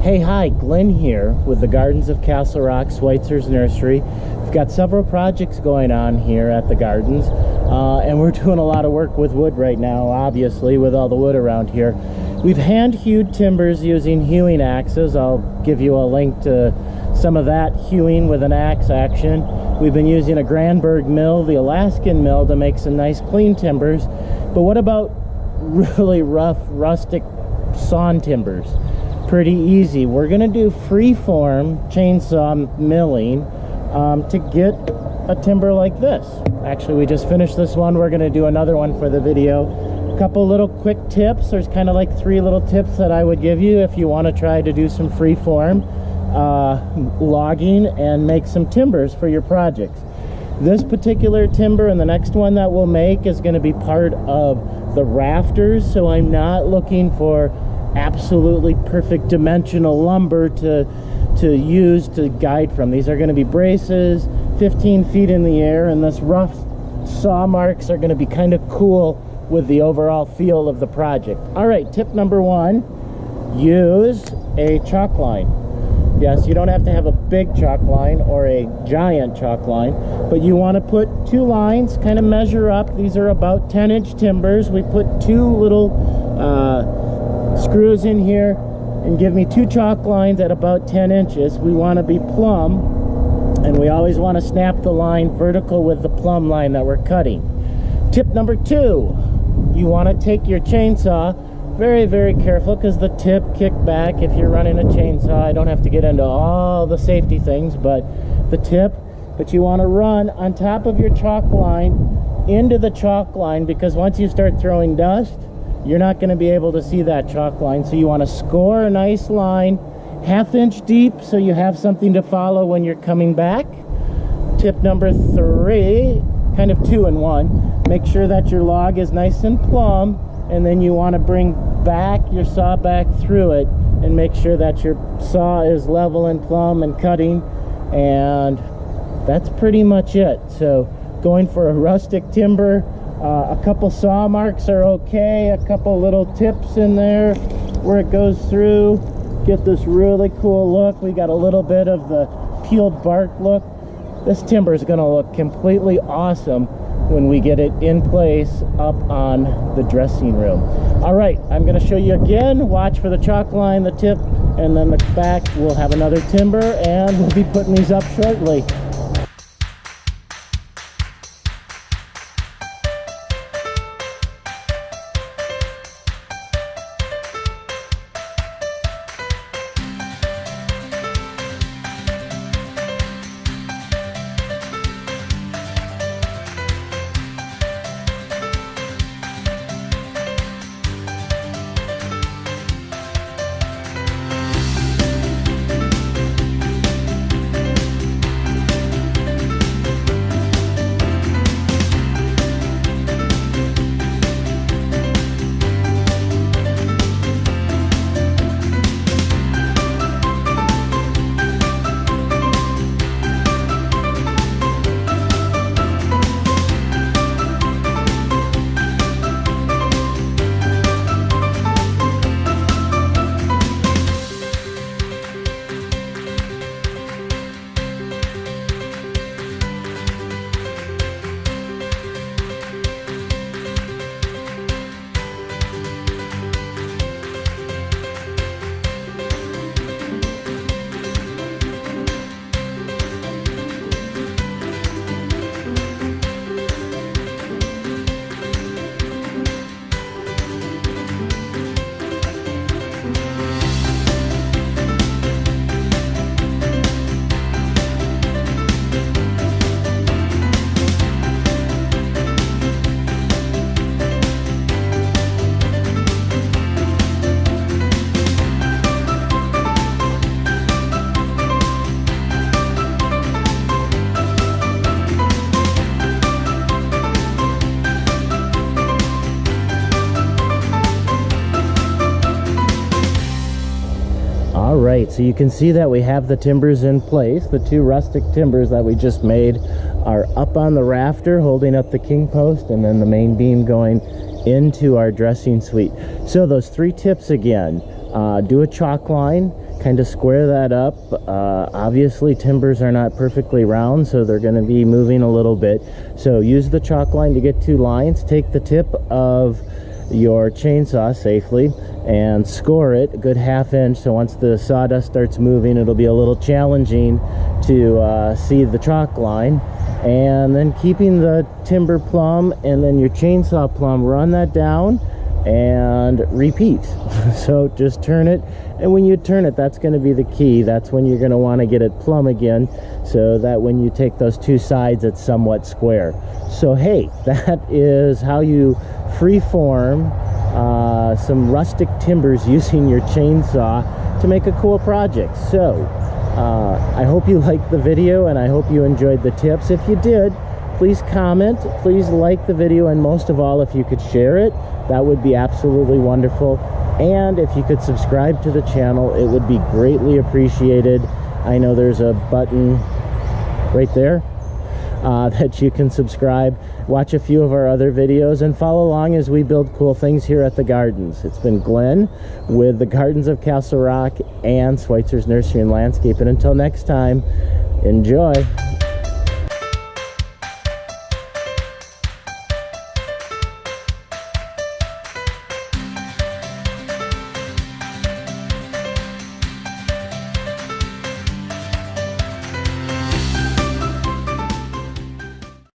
Hey, hi, Glenn here with the Gardens of Castle Rock, Schweitzer's Nursery. We've got several projects going on here at the Gardens, and we're doing a lot of work with wood right now, obviously, with all the wood around here. We've hand-hewed timbers using hewing axes. I'll give you a link to some of that hewing with an axe action. We've been using a Granberg mill, the Alaskan mill, to make some nice clean timbers. But what about really rough, rustic sawn timbers? Pretty easy. We're going to do freeform chainsaw milling to get a timber like this. Actually, we just finished this one. We're going to do another one for the video. A couple little quick tips. There's kind of like 3 little tips that I would give you if you want to try to do some freeform logging and make some timbers for your projects. This particular timber and the next one that we'll make is going to be part of the rafters, so I'm not looking for absolutely perfect dimensional lumber to use to guide from. These are going to be braces 15 feet in the air, and this rough saw marks are going to be kind of cool with the overall feel of the project. All right, tip number 1, use a chalk line. Yes, you don't have to have a big chalk line or a giant chalk line, but you want to put 2 lines, kind of measure up. These are about 10-inch timbers. We put 2 little screws in here and give me 2 chalk lines at about 10 inches. We want to be plumb, and we always want to snap the line vertical with the plumb line that we're cutting. Tip number 2, you want to take your chainsaw, very, very careful, because the tip kick back if you're running a chainsaw. I don't have to get into all the safety things, but the tip, but you want to run on top of your chalk line into the chalk line, because once you start throwing dust, you're not going to be able to see that chalk line. So you want to score a nice line 1/2 inch deep so you have something to follow when you're coming back. Tip number 3, kind of 2 in 1, make sure that your log is nice and plumb, and then you want to bring back your saw back through it and make sure that your saw is level and plumb and cutting, and that's pretty much it. So going for a rustic timber, a couple saw marks are okay, a couple little tips in there where it goes through, get this really cool look. We got a little bit of the peeled bark look. This timber is going to look completely awesome when we get it in place up on the dressing room. All right, I'm going to show you again. Watch for the chalk line, the tip, and then the back. We'll have another timber, and we'll be putting these up shortly. Alright, so you can see that we have the timbers in place. The 2 rustic timbers that we just made are up on the rafter holding up the king post, and then the main beam going into our dressing suite. So those 3 tips again: do a chalk line, kind of square that up. Obviously timbers are not perfectly round, so they're going to be moving a little bit. So use the chalk line to get 2 lines. Take the tip of your chainsaw safely and score it a good 1/2 inch, so once the sawdust starts moving, it'll be a little challenging to see the chalk line. And then keeping the timber plumb and then your chainsaw plumb, run that down and repeat. So just turn it, and when you turn it, that's going to be the key. That's when you're going to want to get it plumb again, so that when you take those 2 sides, it's somewhat square. So hey, that is how you freeform some rustic timbers using your chainsaw to make a cool project. So I hope you liked the video, and I hope you enjoyed the tips. If you did, please comment, please like the video, and most of all, if you could share it, that would be absolutely wonderful. And if you could subscribe to the channel, it would be greatly appreciated. I know there's a button right there that you can subscribe, watch a few of our other videos, and follow along as we build cool things here at the Gardens. It's been Glenn with the Gardens of Castle Rock and Schweitzer's Nursery and Landscape, and until next time, enjoy.